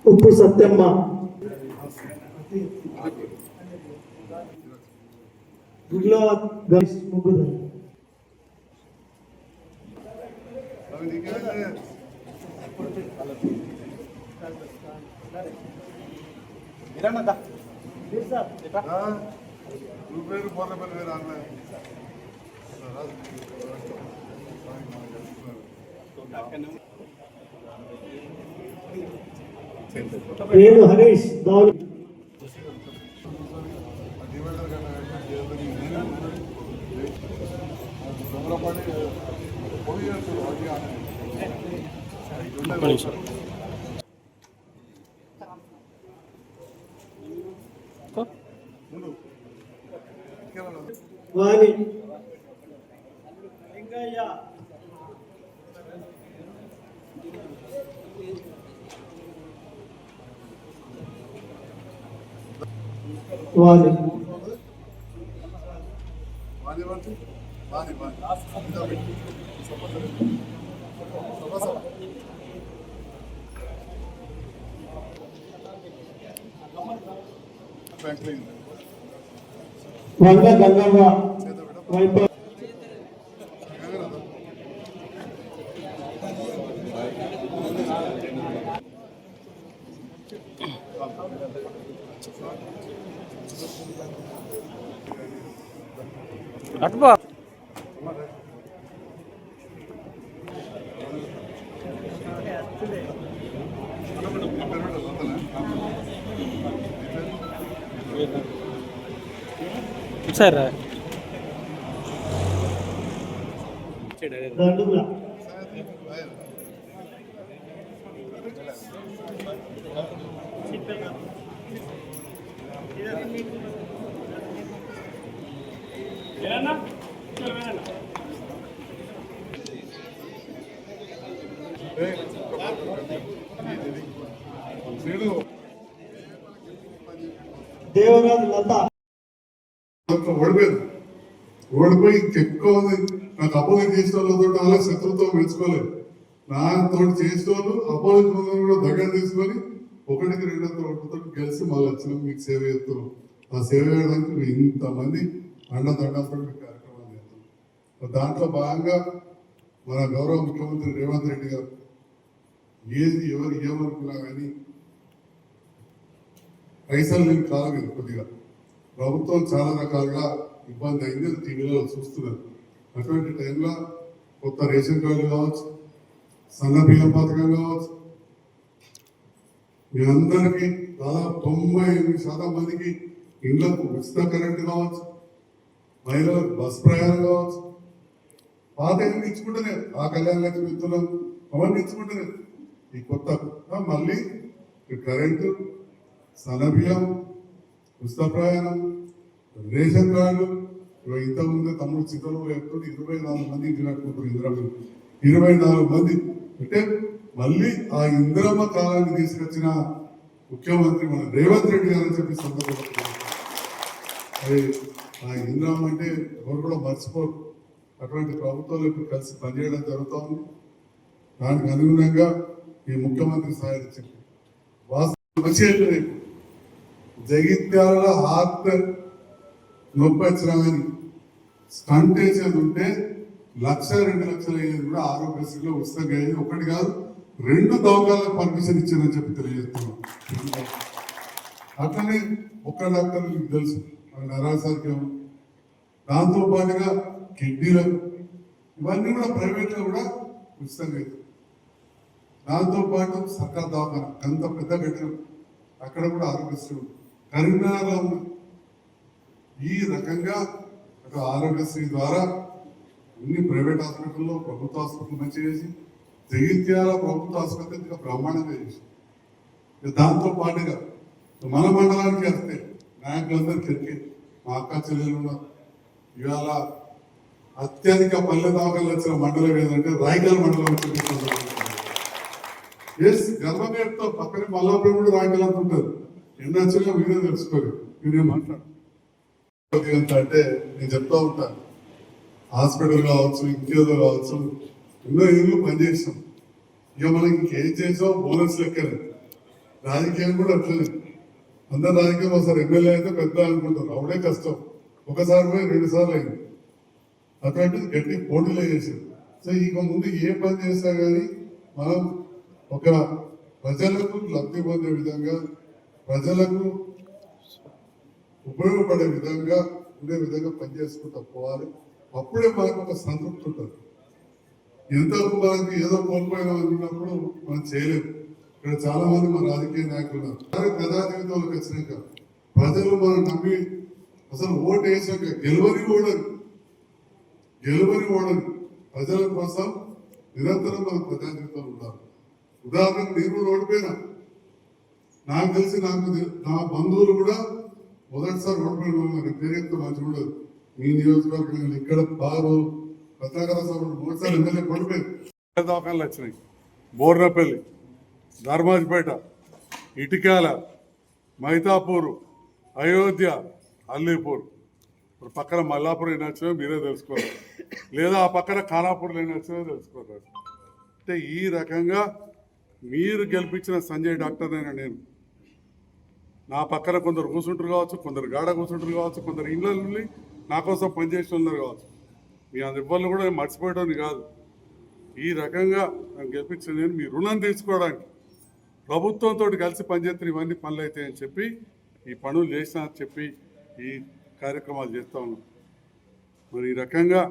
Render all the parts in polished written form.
ఉప్పు సత్యమ్మ, గుడ్లో ముగ్గురు. రేణు హరీష్ దౌల్, వాణి వాణి వంద గంగవ్వ వైపు అట్బా సార్ దేవరాజు లత ఓడిపోయింది. ఓడిపోయి చెప్పుకోవాలి. నాకు అపోజిట్ చేసిన వాళ్ళతో అలా శత్రుత్వం పెంచుకోలేదు. నాతో చేసిన వాళ్ళు అపోజిట్ కూడా దగ్గర తీసుకొని 1-2 గెలిచి మళ్ళీ వచ్చినాం. మీకు సేవ చేస్తున్నాం. ఆ సేవ చేయడానికి మేము ఇంతమంది అండదండలతో కార్యక్రమాలు చేస్తున్నాం. దాంట్లో భాగంగా మన గౌరవ ముఖ్యమంత్రి రేవంత్ రెడ్డి గారు ఏది ఎవరు ఏమనుకున్నా కానీ పైసలు నేను కాలేదు. కొద్దిగా ప్రభుత్వం చాలా రకాలుగా ఇబ్బంది అయింది. టీవీలో చూస్తున్నారు. అటువంటి టైంలో కొత్త రేషన్ కార్డు కావచ్చు, సన్న బియ్యం పథకం కావచ్చు, మీ అందరికీ దాదాపు 98% మందికి ఇళ్లకు ఉచిత కరెంటు కావచ్చు, మహిళలకు బస్ ప్రయాణం కావచ్చు, పాత ఇల్లు ఇచ్చుకుంటేనే ఆ కళ్యాణ లక్ష్మి ఇస్తున్నాం, అవన్నీ ఇచ్చుకుంటేనే ఈ కొత్త మళ్ళీ కరెంటు, సన్నబియ్యం, ఉచిత ప్రయాణం, రేషన్ కార్డు. ఇంతకుముందే తమ్ముడు చిత్రంలో చెప్తుంటే 24 మంది ఇంటినట్టుకుంటారు. ఇందిరమ్మ 24 మంది అంటే మళ్ళీ ఆ ఇందిరమ్మ కాలాన్ని తీసుకొచ్చిన ముఖ్యమంత్రి మన రేవంత్ రెడ్డి గారు అని చెప్పి సందర్భంగా అది ఆ ఇందిరమ్మ అంటే ఎవరు కూడా మర్చిపోరు. అటువంటి ప్రభుత్వాలు ఇప్పుడు కలిసి పనిచేయడం జరుగుతుంది. దానికి అనుగుణంగా ఈ ముఖ్యమంత్రి సహాయించింది. వాస్తవం మంచి జగిత్యాల హార్ట్ నొప్పి వచ్చినా కానీ స్టంట్ వేసేది ఉంటే 1-2 లక్షలు అయ్యేది కూడా ఆరోగ్యశ్రీలో ఉచితంగా అయ్యేది. ఒకటి కాదు 2 దవాఖానాలకు పర్మిషన్ ఇచ్చారని చెప్పి తెలియజేస్తున్నాం. అట్లనే ఒక్క డాక్టర్ మీకు తెలుసు నరాసర్గం, దాంతో పాటుగా కిడ్నీలకు ఇవన్నీ కూడా ప్రైవేట్లో కూడా ఉచితంగా అవుతుంది. దాంతో పాటు సర్కార్ దవాఖాన అంత పెద్ద కట్టిన అక్కడ కూడా ఆరోగ్యశ్రీ కరీంనగర్లో ఉంది. ఈ రకంగా అటు ఆరోగ్యశ్రీ ద్వారా అన్ని ప్రైవేట్ హాస్పిటల్లో ప్రభుత్వ హాస్పిటల్ మంచి చేసి జగిత్యాల ప్రభుత్వ ఆసుపత్రి ఇంకా బ్రహ్మాండంగా చేసి దాంతో పాటుగా మన మండలానికి వస్తే నాయకులందరికీ ఎక్కి మా అక్క చెల్లెలు ఉన్నారు. ఇవాళ అత్యధిక పల్లె దవాఖానలు వచ్చిన మండలం ఏదంటే రాయకల్ మండలం చూపిస్తున్నారు. ఎస్ గర్భమేటతో పక్కనే మల్లాపురం కూడా రాయకల్ అంత ఉంటారు. ఎన్ని వచ్చినా మీరే తెలుసుకోరు. మీరేం మాట్లాడు అంటే నేను చెప్తా ఉంటాను. హాస్పిటల్ కావచ్చు, ఇంకేదో కావచ్చు, ఎన్నో ఏళ్ళు పనిచేసాం. ఇక మనకి ఇంకేం చేసాం బోనస్ లెక్కనే రాజకీయం కూడా అట్లనే. అందరు రాజకీయం ఒకసారి ఎమ్మెల్యే అయితే పెద్ద అనుకుంటారు, అవుడే కష్టం. ఒకసారి పోయి 2 సార్లు అయింది. అట్లాంటిది గట్టి పోటీలో చేశారు. సో ఇక ముందు ఏ పని చేస్తా కానీ మనం ఒక ప్రజలకు లబ్ధి పొందే విధంగా, ప్రజలకు ఉపయోగపడే విధంగా ఉండే విధంగా పనిచేసుకుంటూ పోవాలి. అప్పుడే మనకు ఒక సంతృప్తి ఉంటుంది. ఎంతకు మనకి ఏదో కోల్పోయినాం అనుకున్నప్పుడు మనం చేయలేము. ఇక్కడ చాలా మంది మన రాజకీయ నాయకులు ఉన్నారు. ప్రజా జీవితంలోకి వచ్చినాక ప్రజలు మనం నమ్మి అసలు ఓటు వేసాక గెలవని ఓడని ప్రజల కోసం నిరంతరం మన ప్రజా జీవితంలో ఉండాలి. ఉదాహరణకు నేను కూడా ఓడిపోయినా. నాకు తెలిసి నా బంధువులు కూడా మొదటిసారి ఓడిపోయిన పేరెంత మంచిగా ఉండదు. మీ నియోజకవర్గం ఇక్కడ బారు ప్రత్యేకత సభలు 3 సార్లు ఎమ్మెల్యే ఓడిపోయింది. దవాఖానలు వచ్చినాయి. బోర్నపల్లి, ధర్మాజిపేట, ఇటికాల, మైతాపూరు, అయోధ్య, అల్లీపూర్. ఇప్పుడు పక్కన మల్లాపూర్ ఏం నచ్చినా మీరే తెలుసుకోవాలి, లేదా ఆ పక్కన ఖానాపూర్లో ఏం నచ్చినా తెలుసుకోవాలి. అంటే ఈ రకంగా మీరు గెలిపించిన సంజయ్ డాక్టర్నైనా నేను, నా పక్కన కొందరు కూర్చుంటారు కావచ్చు, కొందరు గాడ కూర్చుంటారు కావచ్చు, కొందరు ఇంట్లో నుండి నా కోసం పనిచేసిన ఉన్నారు కావచ్చు. మీ ఇవ్వాలి కూడా మర్చిపోయడానికి కాదు. ఈ రకంగా నన్ను గెలిపించిన నేను మీ రుణం తీసుకోవడానికి ప్రభుత్వంతో కలిసి పనిచేస్తే ఇవన్నీ పనులు అవుతాయని చెప్పి ఈ పనులు చేసినా చెప్పి ఈ కార్యక్రమాలు చేస్తూ ఉన్నాం. మరి ఈ రకంగా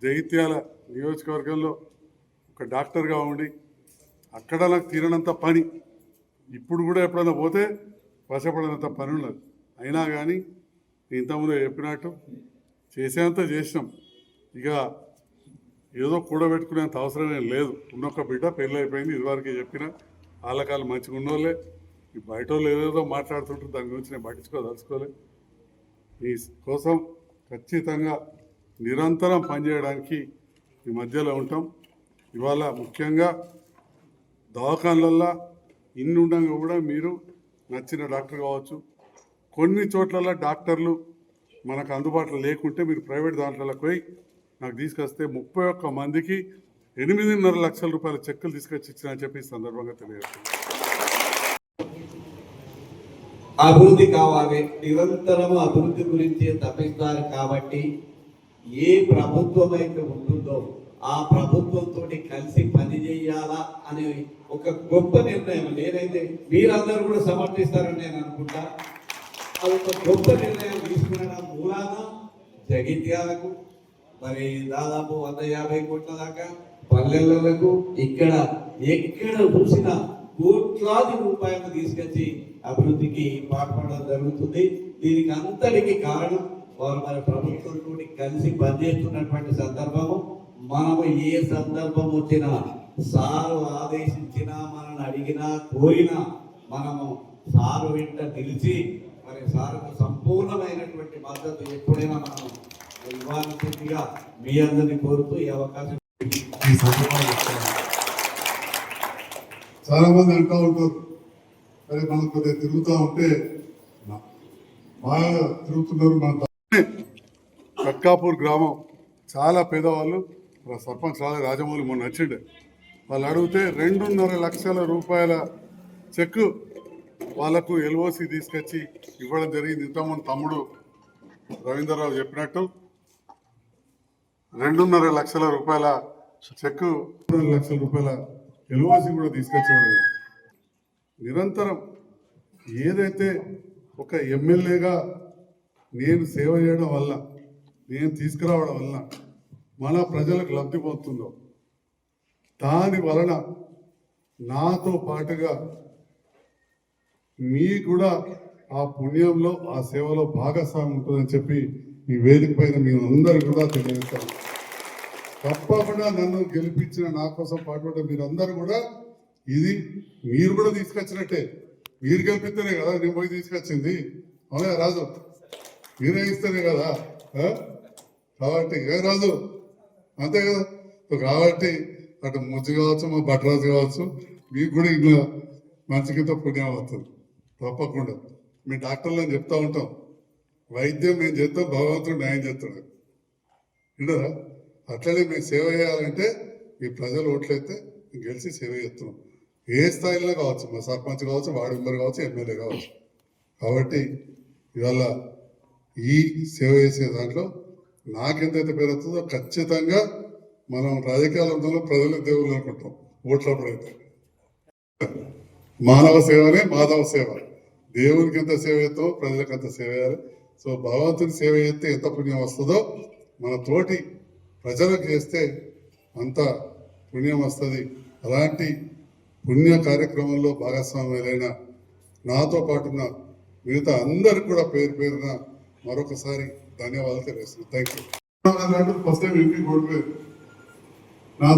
జగిత్యాల నియోజకవర్గంలో ఒక డాక్టర్గా ఉండి అక్కడ నాకు తీరనంత పని, ఇప్పుడు కూడా ఎప్పుడైనా పోతే వశపడినంత పని ఉన్నది. అయినా కానీ ఇంతకుముందు చెప్పినట్టు చేసేంత చేసినాం. ఇక ఏదో కూడబెట్టుకునేంత అవసరం ఏం లేదు. ఉన్నొక్క బిడ్డ పెళ్ళి అయిపోయింది. ఇదివరకే చెప్పిన వాళ్ళకాళ్ళు మంచిగా ఉన్నోళ్ళే. ఈ బయట వాళ్ళు ఏదేదో మాట్లాడుతుంటారు, దాని గురించి నేను పట్టించుకోదలుచుకోలే. మీ కోసం ఖచ్చితంగా నిరంతరం పనిచేయడానికి ఈ మధ్యలో ఉంటాం. ఇవాళ ముఖ్యంగా దవాఖానలల్లో ఇన్ని ఉండగా కూడా మీరు నచ్చిన డాక్టర్ కావచ్చు, కొన్ని చోట్ల డాక్టర్లు మనకు అందుబాటులో లేకుంటే మీరు ప్రైవేట్ దాంట్లోకి పోయి నాకు తీసుకొస్తే 31 మందికి 8.5 లక్షల రూపాయల చెక్కులు తీసుకొచ్చి ఇచ్చిన చెప్పి ఈ సందర్భంగా తెలియజేస్తున్నాను. అభివృద్ధి కావాలి, నిరంతరం అభివృద్ధి గురించి తప్పిస్తారు. కాబట్టి ఏ ప్రభుత్వం అయితే ఉంటుందో ఆ ప్రభుత్వంతో కలిసి పని చేయాలా అనే ఒక గొప్ప నిర్ణయం నేనైతే మీరందరూ కూడా సమర్థిస్తారని నేను అనుకుంటా. అది ఒక గొప్ప నిర్ణయం తీసుకున్న మూలాన జగిత్యాలకు మరి దాదాపు 150 కోట్ల దాకా, పల్లెలకు ఇక్కడ ఎక్కడ చూసినా కోట్లాది రూపాయలు తీసుకొచ్చి అభివృద్ధికి పాటుపడడం జరుగుతుంది. దీనికి అంతటికి కారణం వారు మరి ప్రభుత్వంతో కలిసి పనిచేస్తున్నటువంటి సందర్భము. మనము ఏ సందర్భం వచ్చినా, సారు ఆదేశించినా, మనల్ని అడిగినా కోరినా మనము సారు వెంట నిలిచి మరి సారుకు సంపూర్ణమైనటువంటి మద్దతు ఎప్పుడైనా మనం ఇవ్వాల్సిందిగా మీ అందరినీ కోరుతూ ఈ అవకాశం చాలా మంది అంటూ ఉంటారు, మరి మనం కొద్దిగా తిరుగుతూ ఉంటే బాగా తిరుగుతున్నారు. మన కట్కాపూర్ గ్రామం చాలా పేదవాళ్ళు. సర్పంచ్ రాజమౌళి మొన్న వచ్చిండే, వాళ్ళు అడిగితే 2.5 లక్షల రూపాయల చెక్కు వాళ్ళకు ఎల్ఓసి తీసుకొచ్చి ఇవ్వడం జరిగింది. ఇంతకుముందు తమ్ముడు రవీంద్రరావు చెప్పినట్టు 2.5 లక్షల రూపాయల చెక్కు, 2 లక్షల రూపాయల ఎల్ఓసి కూడా తీసుకొచ్చేవాడు. నిరంతరం ఏదైతే ఒక ఎమ్మెల్యేగా నేను సేవ చేయడం వల్ల, నేను తీసుకురావడం వల్ల మన ప్రజలకు లబ్ధి పొందుతుందో దాని వలన నాతో పాటుగా మీ కూడా ఆ పుణ్యంలో, ఆ సేవలో భాగస్వామ్యం ఉంటుందని చెప్పి ఈ వేదిక పైన మీ అందరూ కూడా తెలియజేస్తాను. తప్పకుండా నన్ను గెలిపించిన, నా కోసం పాటుపడ్డ మీరందరూ కూడా ఇది మీరు కూడా తీసుకొచ్చినట్టే. మీరు గెలిపిస్తేనే కదా నేను పోయి తీసుకొచ్చింది. అవునా రాజు? మీరే ఇస్తేనే కదా. కాబట్టి ఏ రాజు అంతే కదా. కాబట్టి అటు ముజ్జు కావచ్చు, మా భట్రాజు కావచ్చు, మీకు కూడా ఇంట్లో మంచికింత పుణ్యం అవుతుంది. తప్పకుండా మేము డాక్టర్లను చెప్తా ఉంటాం, వైద్యం మేము చేస్తాం, భగవంతుడు న్యాయం చేస్తాడు. వింటారా? అట్లనే మేము సేవ చేయాలంటే మీ ప్రజలు ఓట్లయితే మేము గెలిచి సేవ చేస్తున్నాం. ఏ స్థాయిలో కావచ్చు, మా సర్పంచ్ కావచ్చు, వార్డు మెంబర్ కావచ్చు, ఎమ్మెల్యే కావచ్చు. కాబట్టి ఇవాళ ఈ సేవ చేసే దాంట్లో నాకెంతైతే పేరు వస్తుందో ఖచ్చితంగా మనం రాజకీయాలంలో ప్రజల దేవుళ్ళు అనుకుంటాం ఓట్లప్పుడైతే. మానవ సేవనే మాధవ సేవ. దేవునికి ఎంత సేవ చేస్తామో ప్రజలకు అంత సేవ చేయాలి. సో భగవంతుని సేవ చేస్తే ఎంత పుణ్యం వస్తుందో మన తోటి ప్రజలకు చేస్తే అంత పుణ్యం వస్తుంది. అలాంటి పుణ్య కార్యక్రమంలో భాగస్వామ్యులైన నాతో పాటున్న మిగతా అందరికి కూడా పేరు పేరున మరొకసారి ధన్యవాదాలు తెలియజేస్తున్నాను. Thank you. First time MP కోల్పోయారు. నా